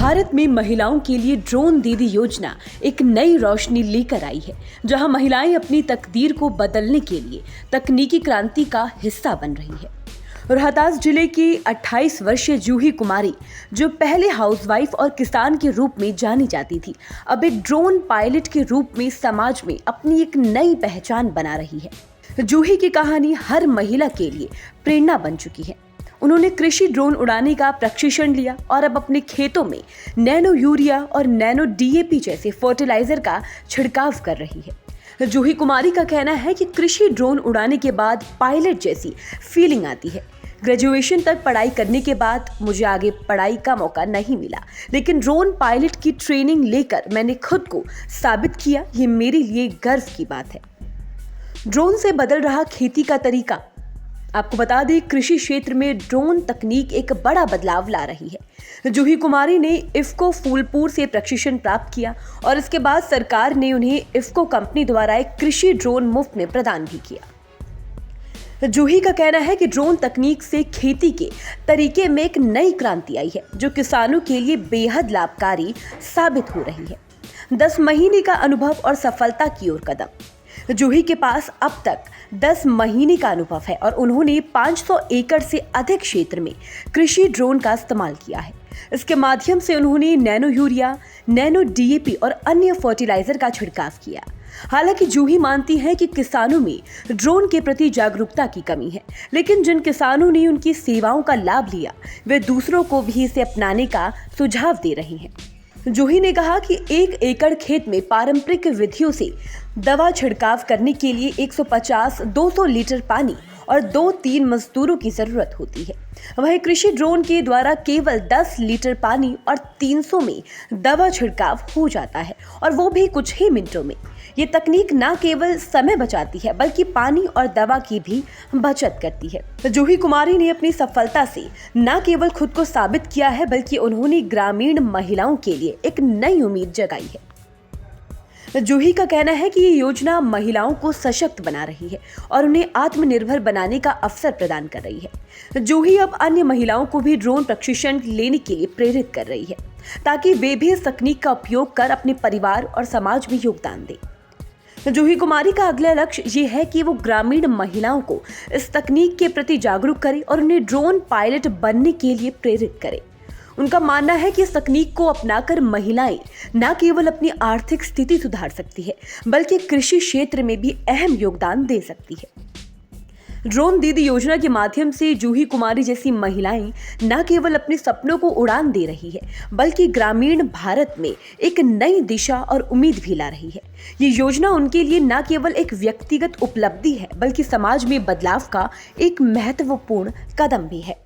भारत में महिलाओं के लिए ड्रोन दीदी योजना एक नई रोशनी लेकर आई है, जहां महिलाएं अपनी तकदीर को बदलने के लिए तकनीकी क्रांति का हिस्सा बन रही है। रोहतास जिले की 28 वर्षीय जूही कुमारी, जो पहले हाउसवाइफ और किसान के रूप में जानी जाती थी, अब एक ड्रोन पायलट के रूप में समाज में अपनी एक नई पहचान बना रही है। जूही की कहानी हर महिला के लिए प्रेरणा बन चुकी है। उन्होंने कृषि ड्रोन उड़ाने का प्रशिक्षण लिया और अब अपने खेतों में नैनो यूरिया और नैनो डीएपी जैसे फर्टिलाइजर का छिड़काव कर रही है। जूही कुमारी का कहना है कि कृषि ड्रोन उड़ाने के बाद पायलट जैसी फीलिंग आती है। ग्रेजुएशन तक पढ़ाई करने के बाद मुझे आगे पढ़ाई का मौका नहीं मिला, लेकिन ड्रोन पायलट की ट्रेनिंग लेकर मैंने खुद को साबित किया। ये मेरे लिए गर्व की बात है। ड्रोन से बदल रहा खेती का तरीका। आपको बता दें, कृषि क्षेत्र में ड्रोन तकनीक एक बड़ा बदलाव ला रही है। जूही कुमारी ने इफ्को फूलपुर से प्रशिक्षण प्राप्त किया और इसके बाद सरकार ने उन्हें इफ्को कंपनी द्वारा एक कृषि ड्रोन मुफ्त में प्रदान भी किया। जूही का कहना है कि ड्रोन तकनीक से खेती के तरीके में एक नई क्रांति आई है, जो किसानों के लिए बेहद लाभकारी साबित हो रही है। 10 महीने का अनुभव और सफलता की ओर कदम। जूही के पास अब तक 10 महीने का अनुभव है और उन्होंने 500 एकड़ से अधिक क्षेत्र में कृषि ड्रोन का इस्तेमाल किया है। इसके माध्यम से उन्होंने नैनो यूरिया, नैनो डीएपी और अन्य फर्टिलाइजर का छिड़काव किया। हालांकि जूही मानती है कि किसानों में ड्रोन के प्रति जागरूकता की कमी है, लेकिन जिन किसानों ने उनकी सेवाओं का लाभ लिया, वे दूसरों को भी इसे अपनाने का सुझाव दे रहे हैं। जूही ने कहा कि 1 एकड़ खेत में पारंपरिक विधियों से दवा छिड़काव करने के लिए 150-200 लीटर पानी और 2-3 मजदूरों की जरूरत होती है। वहीं कृषि ड्रोन के द्वारा केवल 10 लीटर पानी और 300 में दवा छिड़काव हो जाता है, और वो भी कुछ ही मिनटों में। ये तकनीक न केवल समय बचाती है, बल्कि पानी और दवा की भी बचत करती है। जूही कुमारी ने अपनी सफलता से न केवल खुद को साबित किया है, बल्कि उन्होंने ग्रामीण महिलाओं के लिए एक नई उम्मीद जगाई है। जूही का कहना है कि ये योजना महिलाओं को सशक्त बना रही है और उन्हें आत्मनिर्भर बनाने का अवसर प्रदान कर रही है। जूही अब अन्य महिलाओं को भी ड्रोन प्रशिक्षण लेने के लिए प्रेरित कर रही है, ताकि वे भी इस तकनीक का उपयोग कर अपने परिवार और समाज में योगदान दें। जूही कुमारी का अगला लक्ष्य ये है कि वो ग्रामीण महिलाओं को इस तकनीक के प्रति जागरूक करे और उन्हें ड्रोन पायलट बनने के लिए प्रेरित करे। उनका मानना है कि इस तकनीक को अपनाकर महिलाएं न केवल अपनी आर्थिक स्थिति सुधार सकती है, बल्कि कृषि क्षेत्र में भी अहम योगदान दे सकती है। ड्रोन दीदी योजना के माध्यम से जूही कुमारी जैसी महिलाएं न केवल अपने सपनों को उड़ान दे रही है, बल्कि ग्रामीण भारत में एक नई दिशा और उम्मीद भी ला रही है। ये योजना उनके लिए न केवल एक व्यक्तिगत उपलब्धि है, बल्कि समाज में बदलाव का एक महत्वपूर्ण कदम भी है।